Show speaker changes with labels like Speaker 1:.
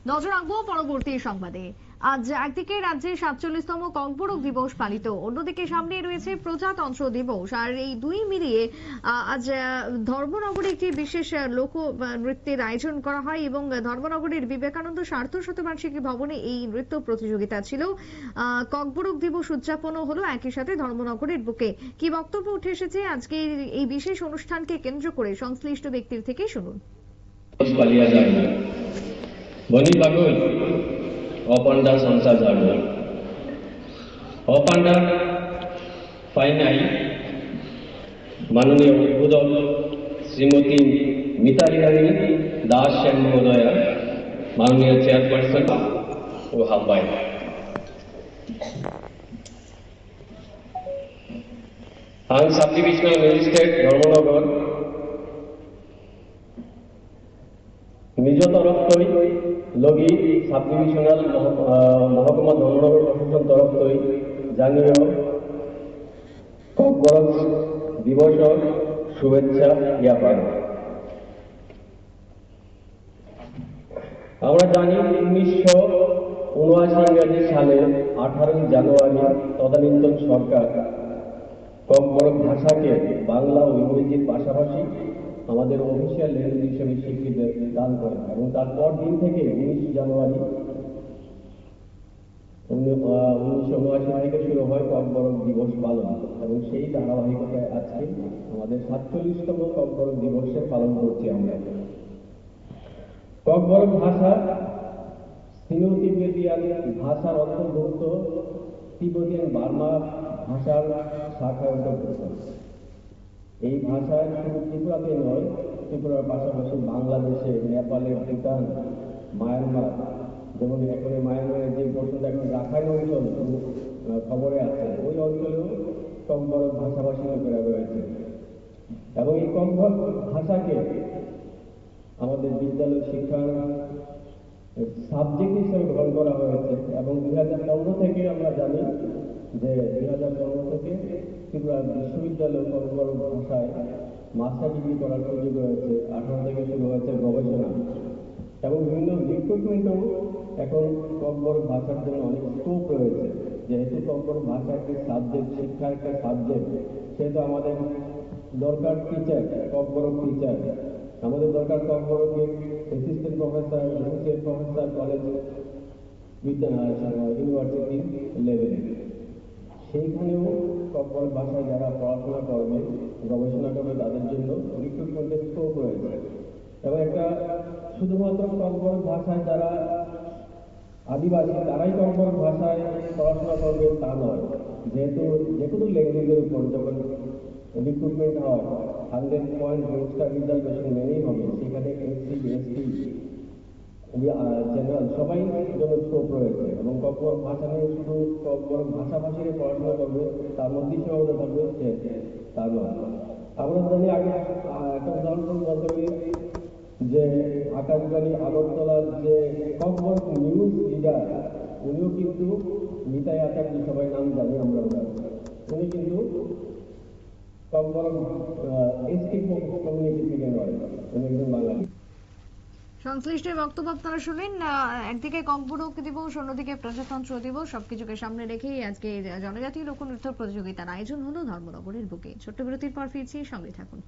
Speaker 1: নজর রাখবো পরবর্তী সংবাদে। আজ একদিকে রাজ্যে 47তম ককবরক দিবস পালিত, অন্যদিকে সামনে রয়েছে প্রজাতন্ত্র দিবস। আর এই দুই মিলিয়ে আজ ধর্মনগরে একটি বিশেষ লোক নৃত্যের আয়োজন করা হয় এবং ধর্মনগরের বিবেকানন্দ সার্ধ শতবার্ষিকী ভবনে এই নৃত্য প্রতিযোগিতা ছিল। ককবরক দিবস উদযাপনও হলো একই সাথে ধর্মনগরের বুকে। কি বক্তব্য উঠে এসেছে আজকে এই বিশেষ অনুষ্ঠানকে কেন্দ্র করে সংশ্লিষ্ট ব্যক্তির থেকে শুনুন।
Speaker 2: বনি পাগল অপান্ডা সংসার জাগল অপান্ডা ফাইনাই মাননীয় উদ্বোধক শ্রীমতী মিতালি রানী দাস সেন মহোদয়া, মাননীয় চেয়ারপারসন ও হাম্বাই আং সাব ডিভিশনাল ম্যাজিস্ট্রেট ধর্মনগর নিজ তরফতই লগি সাব ডিভিশনাল মহকুমা ধর্মনগর প্রশাসন তরফতই জানিয়ে ককবরক দিবস শুভেচ্ছা জ্ঞাপন। আমরা জানি 1979 সালে 18 জানুয়ারি তদানীন্তন সরকার ককবরক ভাষাকে বাংলা ও ইংরেজির পাশাপাশি আমাদের অফিসিয়াল ল্যাঙ্গুয়েজ হিসেবে স্বীকৃতি দান করেন এবং তারপর দিন থেকে 19 জানুয়ারি 1979 থেকে শুরু হয় ককবরক দিবস পালন এবং সেই ধারাবাহিকতায় আজকে আমাদের 47তম ককবরক দিবসের পালন করছি আমরা। ককবরক ভাষা সিনো তিব্বতিয়ান ভাষার অন্তর্ভুক্ত তিব্বতিয়ান বার্মা ভাষার শাখার অন্তর্ভুক্ত। এই ভাষা শুধু ত্রিপুরাতে নয়, ত্রিপুরার পাশাপাশি বাংলাদেশে, নেপালে, ভুটান, মায়ানমার, যেমন এখন মায়ানমারের যে পোর্শনটা এখন রাখাইন অঞ্চল খবরে আছে, ওই অঞ্চলেও ককবরক ভাষাভাষী লোকেরা রয়েছে এবং এই ককবরক ভাষাকে আমাদের বিদ্যালয় শিক্ষার সাবজেক্ট হিসেবে গ্রহণ করা হয়েছে এবং 2015 থেকে আমরা জানি যে 2015 থেকে ত্রিপুরা বিশ্ববিদ্যালয় ককবরক ভাষায় মাস্টার ডিগ্রি করার সুযোগ রয়েছে। 18 থেকে শুরু হয়েছে গবেষণা এবং বিভিন্ন রিক্রুটমেন্টেও এখন ককবরক ভাষার জন্য অনেক স্কোপ রয়েছে। যেহেতু ককবরক ভাষা একটি সাবজেক্ট, শিক্ষার একটা সাবজেক্ট, সেহেতু আমাদের দরকার টিচার, ককবরক টিচার, আমাদের দরকার ককবরকের assistant professor, associate professor college university লেভেলে। সেইখানেও ককবরক ভাষায় যারা পড়াশোনা করবে, গবেষণা করবে, তাদের জন্য রিক্রুটমেন্টের স্কোপ রয়েছে এবং একটা শুধুমাত্র ককবরক ভাষায় যারা আদিবাসী তারাই ককবরক ভাষায় পড়াশোনা করবে তা নয়। যেহেতু যে কোনো ল্যাঙ্গুয়েজের উপর যখন রিক্রুটমেন্ট হয় 100 পয়েন্ট রোজগার রিজার্ভেশন মেনেই হবে, সেখানে এসসি, এসটি, জেনারেল সবাই জন্য স্কোপ রয়েছে এবং ককবরক ভাষা নিয়ে শুধু ককবরক ভাষাভাষীরা পড়াশোনা করবে তার মধ্যেই সীমাবদ্ধ থাকবে তা নয়। আমরা জানি আগে একটা উদাহরণ বলতে পারি যে আকাশবাণী আগরতলার যে ককবরক নিউজ লিডার, উনিও কিন্তু নিতাই আচার্য, সবাই নাম জানি আমরা, উনি কিন্তু ককবরক এসটি কমিউনিটি থেকে নয়, উনি একজন বাঙালি।
Speaker 1: সংশ্লিষ্ট বক্তব্য আপনারা শুনলেন। একদিকে ককবরক দিবস, অন্যদিকে প্রজাতন্ত্র দিবস, সবকিছুকে সামনে রেখেই আজকে জনজাতীয় লোকনৃত্য প্রতিযোগিতার আয়োজন হলো ধর্মনগরের বুকে। ছোট্ট বিরতির পর ফিরছি, সঙ্গে থাকুন।